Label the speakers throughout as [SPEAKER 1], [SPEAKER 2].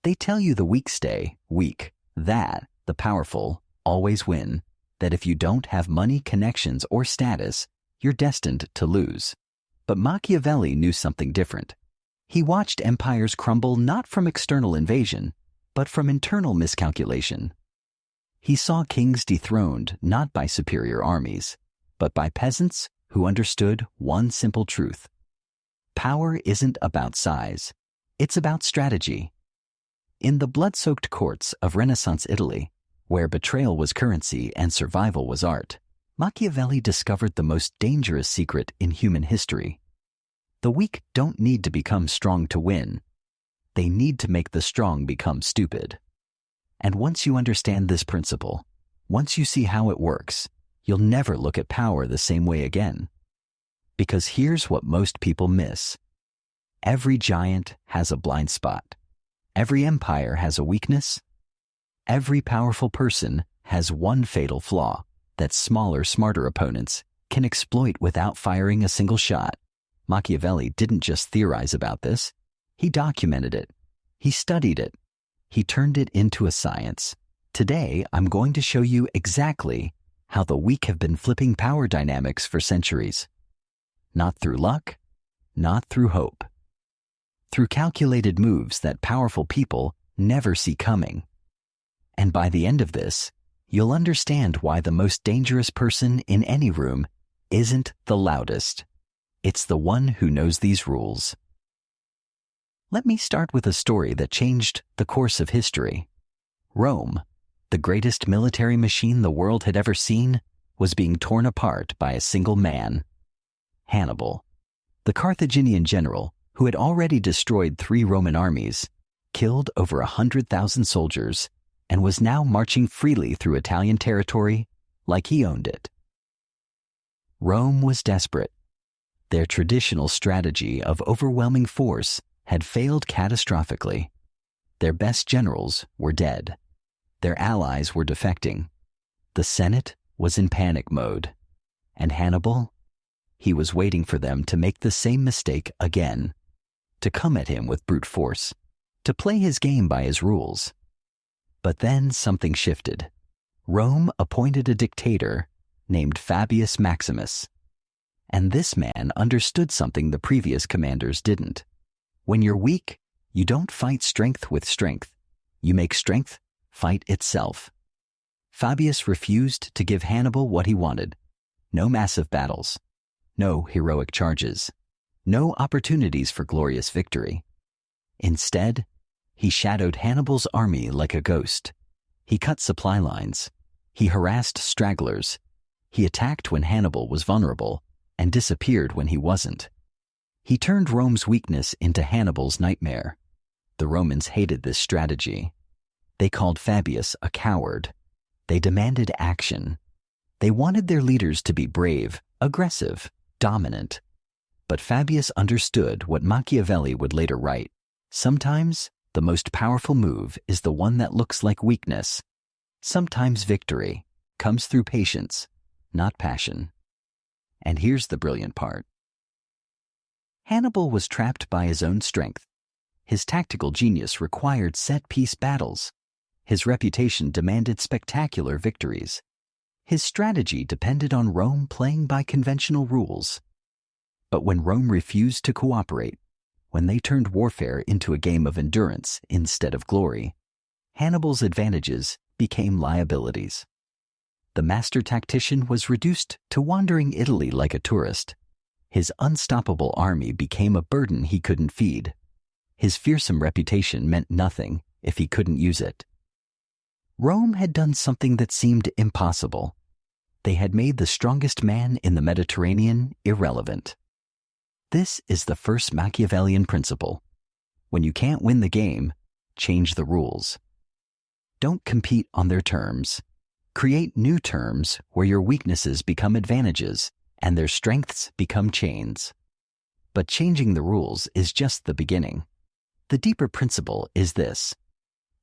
[SPEAKER 1] They tell you the weak stay weak, that the powerful always win, that if you don't have money, connections, or status, you're destined to lose. But Machiavelli knew something different. He watched empires crumble not from external invasion, but from internal miscalculation. He saw kings dethroned not by superior armies, but by peasants who understood one simple truth. Power isn't about size, it's about strategy. In the blood-soaked courts of Renaissance Italy, where betrayal was currency and survival was art, Machiavelli discovered the most dangerous secret in human history. The weak don't need to become strong to win. They need to make the strong become stupid. And once you understand this principle, once you see how it works, you'll never look at power the same way again. Because here's what most people miss. Every giant has a blind spot. Every empire has a weakness. Every powerful person has one fatal flaw that smaller, smarter opponents can exploit without firing a single shot. Machiavelli didn't just theorize about this. He documented it. He studied it. He turned it into a science. Today, I'm going to show you exactly how the weak have been flipping power dynamics for centuries. Not through luck, not through hope. Through calculated moves that powerful people never see coming. And by the end of this, you'll understand why the most dangerous person in any room isn't the loudest. It's the one who knows these rules. Let me start with a story that changed the course of history. Rome, the greatest military machine the world had ever seen, was being torn apart by a single man. Hannibal, the Carthaginian general who had already destroyed 3 Roman armies, killed over 100,000 soldiers, and was now marching freely through Italian territory like he owned it. Rome was desperate. Their traditional strategy of overwhelming force had failed catastrophically. Their best generals were dead. Their allies were defecting. The Senate was in panic mode. And Hannibal? He was waiting for them to make the same mistake again, to come at him with brute force, to play his game by his rules. But then something shifted. Rome appointed a dictator named Fabius Maximus. And this man understood something the previous commanders didn't. When you're weak, you don't fight strength with strength. You make strength fight itself. Fabius refused to give Hannibal what he wanted. No massive battles. No heroic charges. No opportunities for glorious victory. Instead, he shadowed Hannibal's army like a ghost. He cut supply lines. He harassed stragglers. He attacked when Hannibal was vulnerable and disappeared when he wasn't. He turned Rome's weakness into Hannibal's nightmare. The Romans hated this strategy. They called Fabius a coward. They demanded action. They wanted their leaders to be brave, aggressive, dominant. But Fabius understood what Machiavelli would later write. Sometimes the most powerful move is the one that looks like weakness. Sometimes victory comes through patience, not passion. And here's the brilliant part. Hannibal was trapped by his own strength. His tactical genius required set-piece battles. His reputation demanded spectacular victories. His strategy depended on Rome playing by conventional rules. But when Rome refused to cooperate, when they turned warfare into a game of endurance instead of glory, Hannibal's advantages became liabilities. The master tactician was reduced to wandering Italy like a tourist. His unstoppable army became a burden he couldn't feed. His fearsome reputation meant nothing if he couldn't use it. Rome had done something that seemed impossible. They had made the strongest man in the Mediterranean irrelevant. This is the first Machiavellian principle. When you can't win the game, change the rules. Don't compete on their terms. Create new terms where your weaknesses become advantages and their strengths become chains. But changing the rules is just the beginning. The deeper principle is this: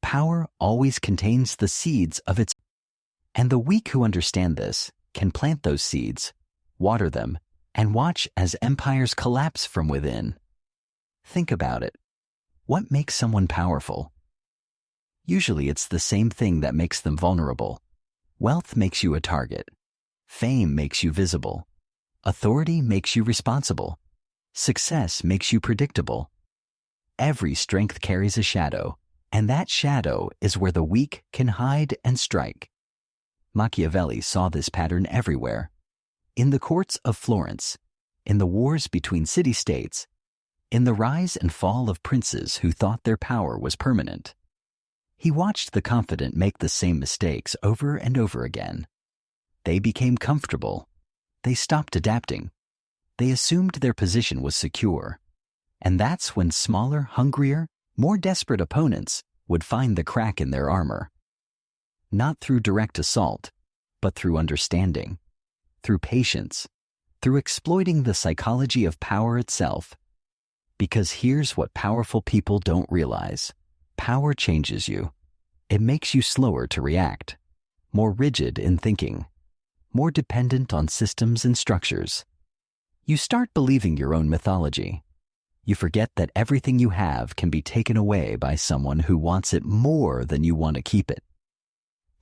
[SPEAKER 1] power always contains the seeds of its, and the weak who understand this can plant those seeds, water them, and watch as empires collapse from within. Think about it. What makes someone powerful? Usually it's the same thing that makes them vulnerable. Wealth makes you a target. Fame makes you visible. Authority makes you responsible. Success makes you predictable. Every strength carries a shadow, and that shadow is where the weak can hide and strike. Machiavelli saw this pattern everywhere. In the courts of Florence, in the wars between city-states, in the rise and fall of princes who thought their power was permanent. He watched the confident make the same mistakes over and over again. They became comfortable. They stopped adapting. They assumed their position was secure. And that's when smaller, hungrier, more desperate opponents would find the crack in their armor. Not through direct assault, but through understanding, through patience, through exploiting the psychology of power itself. Because here's what powerful people don't realize. Power changes you. It makes you slower to react, more rigid in thinking, more dependent on systems and structures. You start believing your own mythology. You forget that everything you have can be taken away by someone who wants it more than you want to keep it.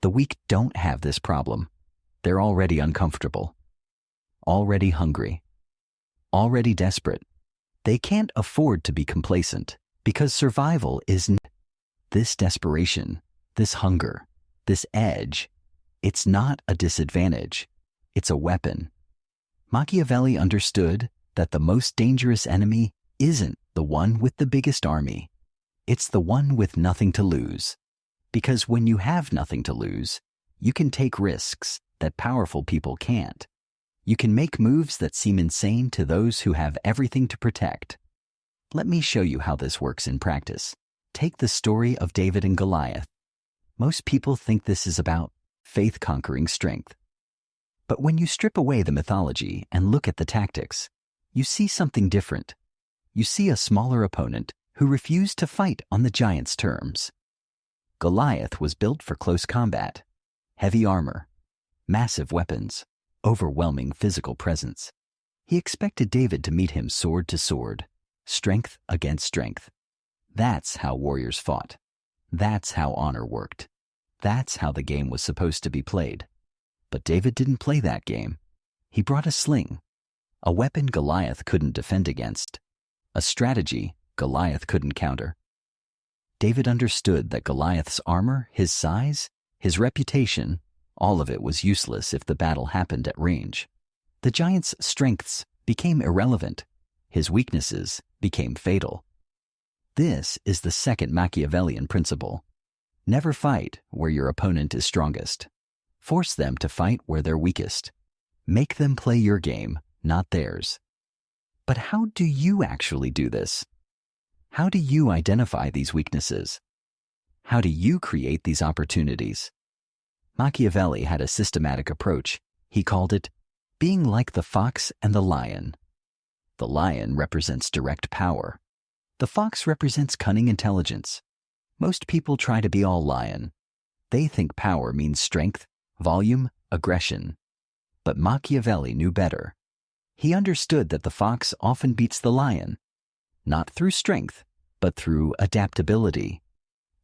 [SPEAKER 1] The weak don't have this problem. They're already uncomfortable, already hungry, already desperate. They can't afford to be complacent because survival is this desperation, this hunger, this edge. It's not a disadvantage. It's a weapon. Machiavelli understood that the most dangerous enemy isn't the one with the biggest army. It's the one with nothing to lose. Because when you have nothing to lose, you can take risks that powerful people can't. You can make moves that seem insane to those who have everything to protect. Let me show you how this works in practice. Take the story of David and Goliath. Most people think this is about faith conquering strength. But when you strip away the mythology and look at the tactics, you see something different. You see a smaller opponent who refused to fight on the giant's terms. Goliath was built for close combat, heavy armor, massive weapons, overwhelming physical presence. He expected David to meet him sword to sword, strength against strength. That's how warriors fought. That's how honor worked. That's how the game was supposed to be played. But David didn't play that game. He brought a sling, a weapon Goliath couldn't defend against, a strategy Goliath couldn't counter. David understood that Goliath's armor, his size, his reputation, all of it was useless if the battle happened at range. The giant's strengths became irrelevant. His weaknesses became fatal. This is the second Machiavellian principle. Never fight where your opponent is strongest. Force them to fight where they're weakest. Make them play your game, not theirs. But how do you actually do this? How do you identify these weaknesses? How do you create these opportunities? Machiavelli had a systematic approach. He called it being like the fox and the lion. The lion represents direct power. The fox represents cunning intelligence. Most people try to be all lion. They think power means strength, volume, aggression. But Machiavelli knew better. He understood that the fox often beats the lion, not through strength, but through adaptability.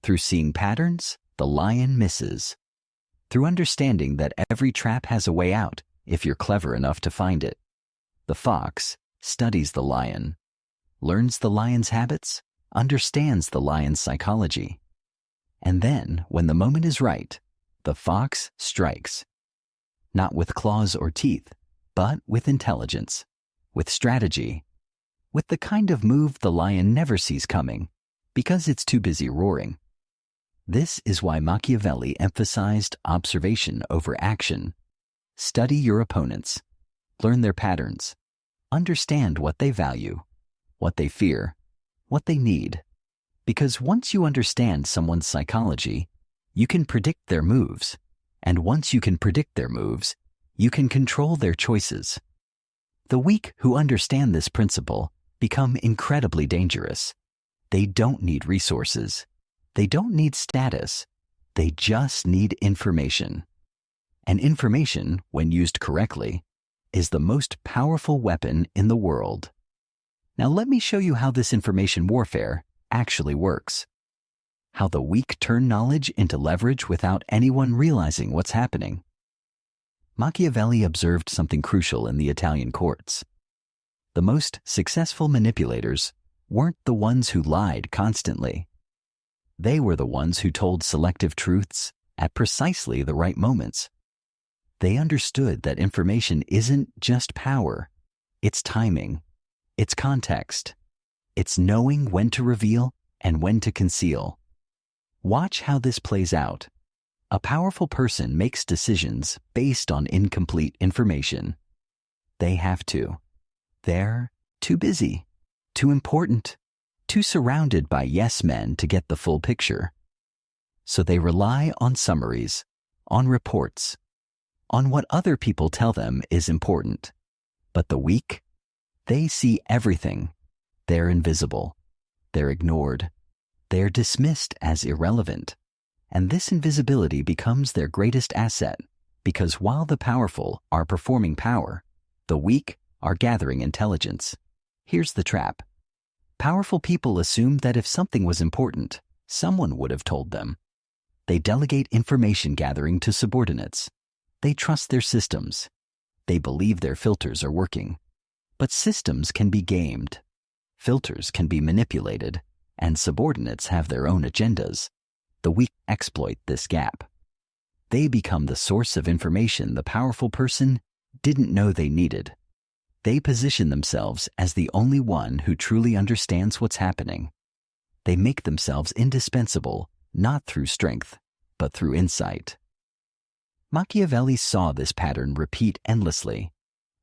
[SPEAKER 1] Through seeing patterns, the lion misses. Through understanding that every trap has a way out if you're clever enough to find it. The fox studies the lion, learns the lion's habits, understands the lion's psychology. And then, when the moment is right, the fox strikes. Not with claws or teeth, but with intelligence, with strategy, with the kind of move the lion never sees coming because it's too busy roaring. This is why Machiavelli emphasized observation over action. Study your opponents, learn their patterns, understand what they value, what they fear, what they need. Because once you understand someone's psychology, you can predict their moves. And once you can predict their moves, you can control their choices. The weak who understand this principle become incredibly dangerous. They don't need resources. They don't need status. They just need information. And information, when used correctly, is the most powerful weapon in the world. Now let me show you how this information warfare actually works. how the weak turn knowledge into leverage without anyone realizing what's happening. Machiavelli observed something crucial in the Italian courts. The most successful manipulators weren't the ones who lied constantly. They were the ones who told selective truths at precisely the right moments. They understood that information isn't just power, it's timing, it's context, it's knowing when to reveal and when to conceal. Watch how this plays out. A powerful person makes decisions based on incomplete information. They have to. They're too busy, too important, too surrounded by yes men to get the full picture. So they rely on summaries, on reports, on what other people tell them is important. But the weak, they see everything. They're invisible. They're ignored. They're dismissed as irrelevant. And this invisibility becomes their greatest asset, because while the powerful are performing power, the weak are gathering intelligence. Here's the trap. Powerful people assume that if something was important, someone would have told them. They delegate information gathering to subordinates. They trust their systems. They believe their filters are working. But systems can be gamed. Filters can be manipulated, and subordinates have their own agendas. The weak exploit this gap. They become the source of information the powerful person didn't know they needed. They position themselves as the only one who truly understands what's happening. They make themselves indispensable, not through strength, but through insight. Machiavelli saw this pattern repeat endlessly.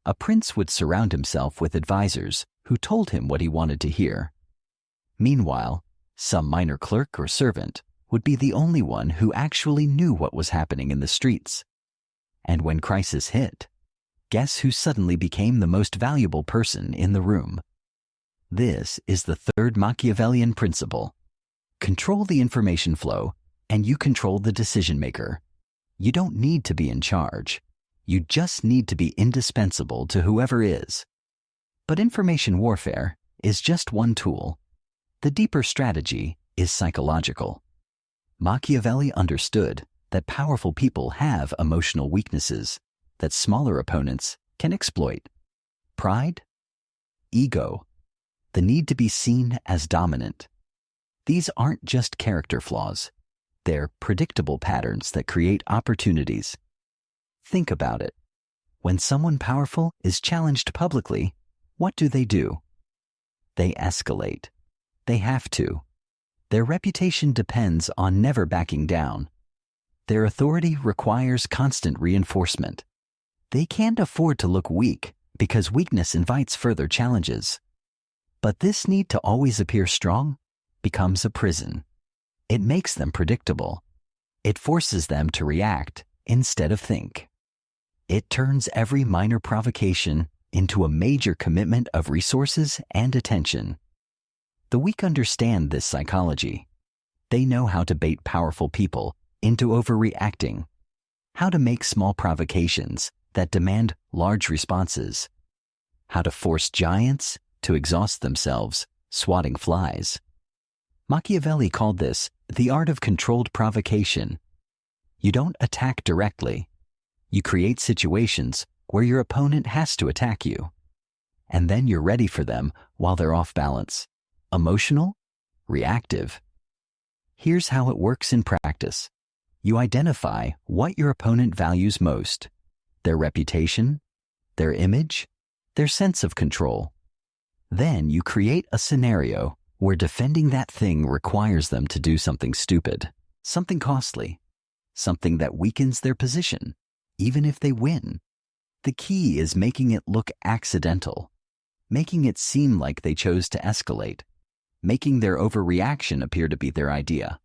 [SPEAKER 1] A prince would surround himself with advisors who told him what he wanted to hear. Meanwhile, some minor clerk or servant would be the only one who actually knew what was happening in the streets. And when crisis hit, guess who suddenly became the most valuable person in the room? This is the third Machiavellian principle. Control the information flow, and you control the decision maker. You don't need to be in charge. You just need to be indispensable to whoever is. But information warfare is just one tool. The deeper strategy is psychological. Machiavelli understood that powerful people have emotional weaknesses that smaller opponents can exploit. Pride, ego, the need to be seen as dominant. These aren't just character flaws. They're predictable patterns that create opportunities. Think about it. When someone powerful is challenged publicly, what do? They escalate. They have to. Their reputation depends on never backing down. Their authority requires constant reinforcement. They can't afford to look weak because weakness invites further challenges. But this need to always appear strong becomes a prison. It makes them predictable. It forces them to react instead of think. It turns every minor provocation into a major commitment of resources and attention. The weak understand this psychology. They know how to bait powerful people into overreacting, how to make small provocations that demand large responses, how to force giants to exhaust themselves swatting flies. Machiavelli called this the art of controlled provocation. You don't attack directly. You create situations where your opponent has to attack you. And then you're ready for them while they're off balance. Emotional, reactive. Here's how it works in practice. You identify what your opponent values most: their reputation, their image, their sense of control. Then you create a scenario where defending that thing requires them to do something stupid, something costly, something that weakens their position, even if they win. The key is making it look accidental, making it seem like they chose to escalate, making their overreaction appear to be their idea.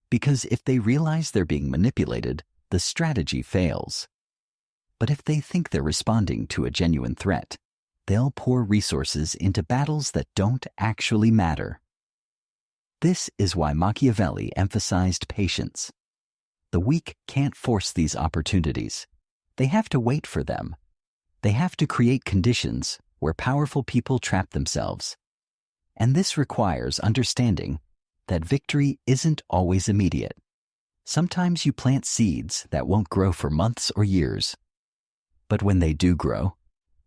[SPEAKER 1] Because if they realize they're being manipulated, the strategy fails. But if they think they're responding to a genuine threat, they'll pour resources into battles that don't actually matter. This is why Machiavelli emphasized patience. The weak can't force these opportunities. They have to wait for them. They have to create conditions where powerful people trap themselves. And this requires understanding that victory isn't always immediate. Sometimes you plant seeds that won't grow for months or years. But when they do grow,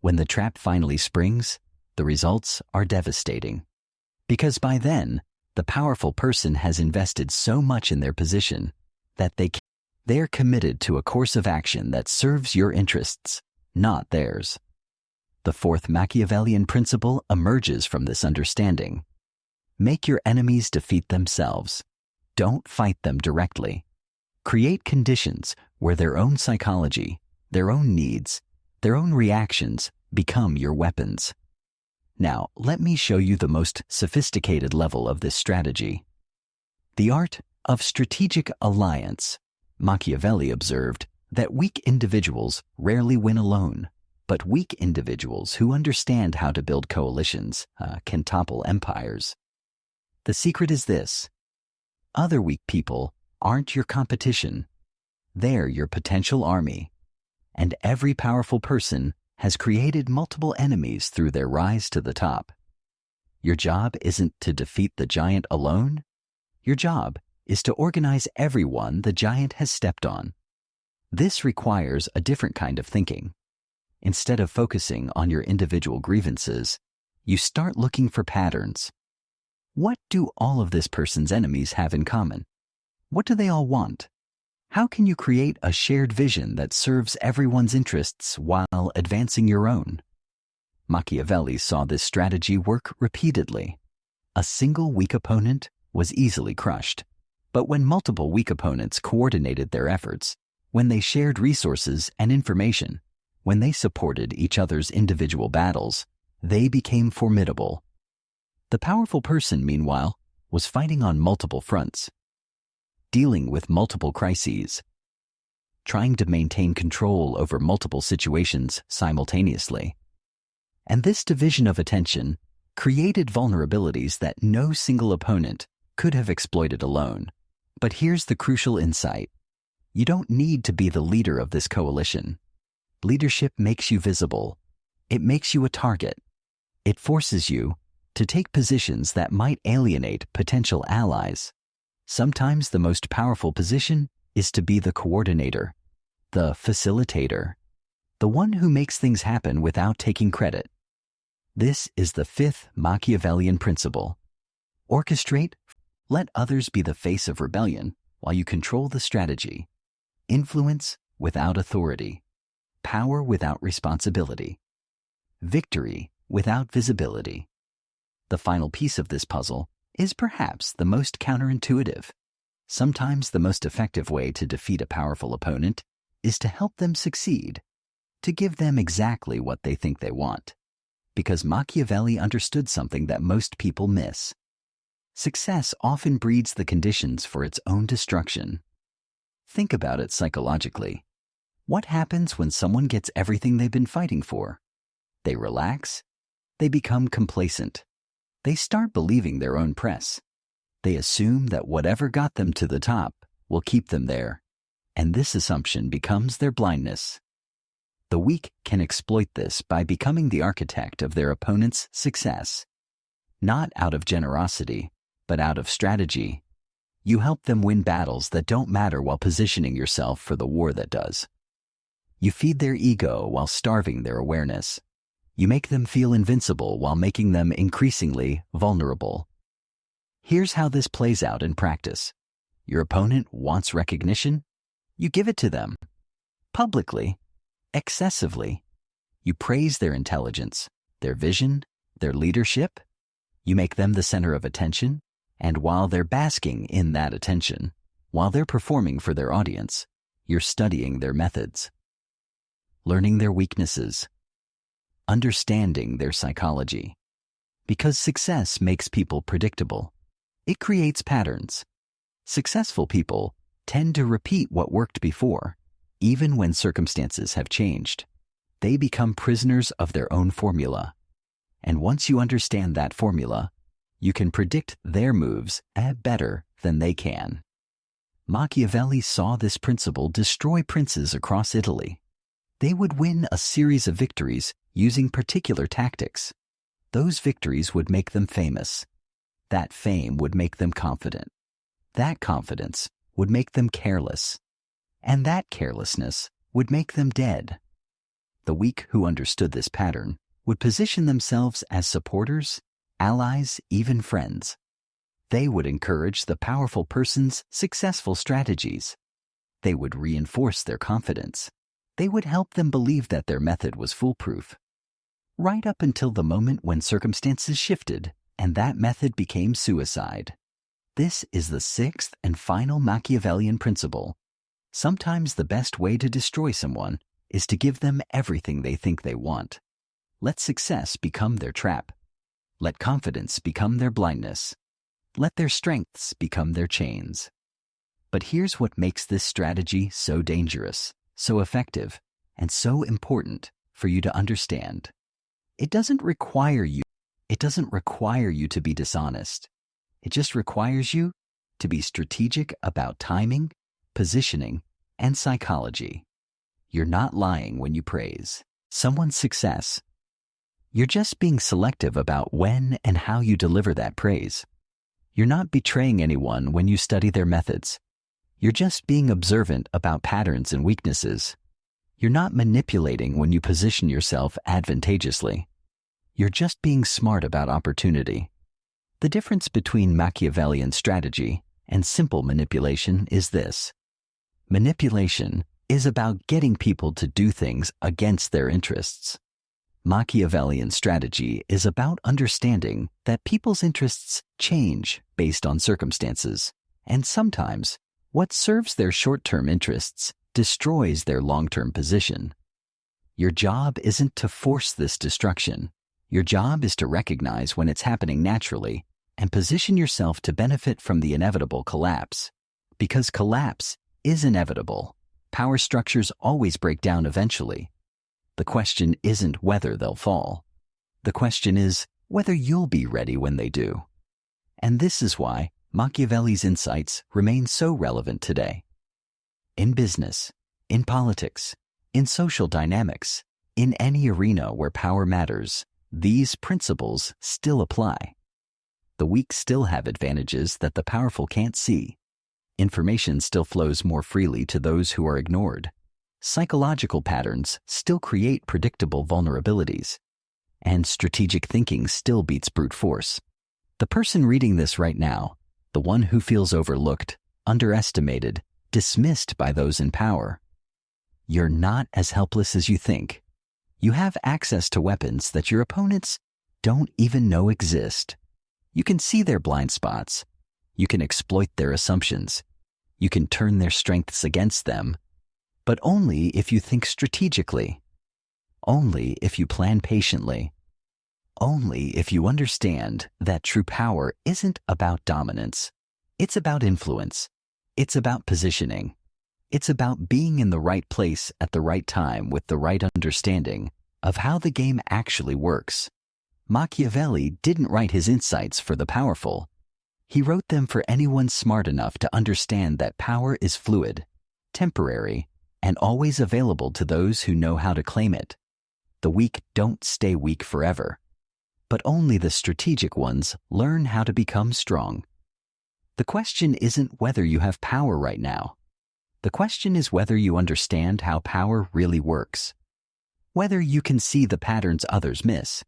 [SPEAKER 1] when the trap finally springs, the results are devastating. Because by then, the powerful person has invested so much in their position that they're committed to a course of action that serves your interests, not theirs. The fourth Machiavellian principle emerges from this understanding. Make your enemies defeat themselves. Don't fight them directly. Create conditions where their own psychology, their own needs, their own reactions become your weapons. Now, let me show you the most sophisticated level of this strategy. The art of strategic alliance. Machiavelli observed that weak individuals rarely win alone, but weak individuals who understand how to build coalitions can topple empires. The secret is this: other weak people aren't your competition. They're your potential army. And every powerful person has created multiple enemies through their rise to the top. Your job isn't to defeat the giant alone. Your job is to organize everyone the giant has stepped on. This requires a different kind of thinking. Instead of focusing on your individual grievances, you start looking for patterns. What do all of this person's enemies have in common? What do they all want? How can you create a shared vision that serves everyone's interests while advancing your own? Machiavelli saw this strategy work repeatedly. A single weak opponent was easily crushed. But when multiple weak opponents coordinated their efforts, when they shared resources and information, when they supported each other's individual battles, they became formidable. The powerful person, meanwhile, was fighting on multiple fronts, dealing with multiple crises, trying to maintain control over multiple situations simultaneously. And this division of attention created vulnerabilities that no single opponent could have exploited alone. But here's the crucial insight. You don't need to be the leader of this coalition. Leadership makes you visible. It makes you a target. It forces you to take positions that might alienate potential allies. Sometimes the most powerful position is to be the coordinator, the facilitator, the one who makes things happen without taking credit. This is the fifth Machiavellian principle. Orchestrate. Let others be the face of rebellion while you control the strategy. Influence without authority. Power without responsibility. Victory without visibility. The final piece of this puzzle is perhaps the most counterintuitive. Sometimes the most effective way to defeat a powerful opponent is to help them succeed, to give them exactly what they think they want. Because Machiavelli understood something that most people miss. Success often breeds the conditions for its own destruction. Think about it psychologically. What happens when someone gets everything they've been fighting for? They relax. They become complacent. They start believing their own press. They assume that whatever got them to the top will keep them there, and this assumption becomes their blindness. The weak can exploit this by becoming the architect of their opponent's success. Not out of generosity, but out of strategy. You help them win battles that don't matter while positioning yourself for the war that does. You feed their ego while starving their awareness. You make them feel invincible while making them increasingly vulnerable. Here's how this plays out in practice. Your opponent wants recognition. You give it to them. Publicly, excessively. You praise their intelligence, their vision, their leadership. You make them the center of attention. And while they're basking in that attention, while they're performing for their audience, you're studying their methods, learning their weaknesses, understanding their psychology. Because success makes people predictable. It creates patterns. Successful people tend to repeat what worked before, even when circumstances have changed. They become prisoners of their own formula. And once you understand that formula, you can predict their moves better than they can. Machiavelli saw this principle destroy princes across Italy. They would win a series of victories using particular tactics. Those victories would make them famous. That fame would make them confident. That confidence would make them careless. And that carelessness would make them dead. The weak who understood this pattern would position themselves as supporters, allies, even friends. They would encourage the powerful person's successful strategies. They would reinforce their confidence. They would help them believe that their method was foolproof. Right up until the moment when circumstances shifted and that method became suicide. This is the sixth and final Machiavellian principle. Sometimes the best way to destroy someone is to give them everything they think they want. Let success become their trap. Let confidence become their blindness. Let their strengths become their chains. But here's what makes this strategy so dangerous, so effective, and so important for you to understand. It doesn't require you to be dishonest. It just requires you to be strategic about timing, positioning, and psychology. You're not lying when you praise someone's success. You're just being selective about when and how you deliver that praise. You're not betraying anyone when you study their methods. You're just being observant about patterns and weaknesses. You're not manipulating when you position yourself advantageously. You're just being smart about opportunity. The difference between Machiavellian strategy and simple manipulation is this. Manipulation is about getting people to do things against their interests. Machiavellian strategy is about understanding that people's interests change based on circumstances, and sometimes what serves their short-term interests destroys their long-term position. Your job isn't to force this destruction. Your job is to recognize when it's happening naturally and position yourself to benefit from the inevitable collapse. Because collapse is inevitable. Power structures always break down eventually. The question isn't whether they'll fall. The question is whether you'll be ready when they do. And this is why Machiavelli's insights remain so relevant today. In business, in politics, in social dynamics, in any arena where power matters, these principles still apply. The weak still have advantages that the powerful can't see. Information still flows more freely to those who are ignored. Psychological patterns still create predictable vulnerabilities. And strategic thinking still beats brute force. The person reading this right now, the one who feels overlooked, underestimated, dismissed by those in power, you're not as helpless as you think. You have access to weapons that your opponents don't even know exist. You can see their blind spots. You can exploit their assumptions. You can turn their strengths against them. But only if you think strategically. Only if you plan patiently. Only if you understand that true power isn't about dominance. It's about influence. It's about positioning. It's about being in the right place at the right time with the right understanding of how the game actually works. Machiavelli didn't write his insights for the powerful. He wrote them for anyone smart enough to understand that power is fluid, temporary, and always available to those who know how to claim it. The weak don't stay weak forever, but only the strategic ones learn how to become strong. The question isn't whether you have power right now. The question is whether you understand how power really works. Whether you can see the patterns others miss.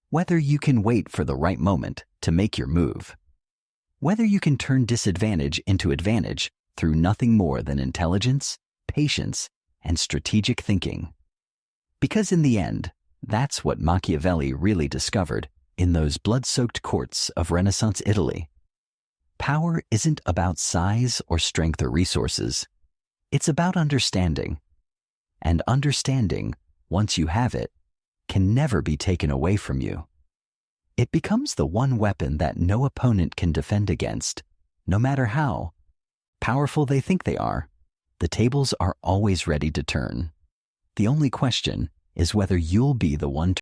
[SPEAKER 1] Whether you can wait for the right moment to make your move. Whether you can turn disadvantage into advantage through nothing more than intelligence, patience, and strategic thinking. Because in the end, that's what Machiavelli really discovered in those blood-soaked courts of Renaissance Italy. Power isn't about size or strength or resources. It's about understanding. And understanding, once you have it, can never be taken away from you. It becomes the one weapon that no opponent can defend against, no matter how powerful they think they are. The tables are always ready to turn. The only question is whether you'll be the one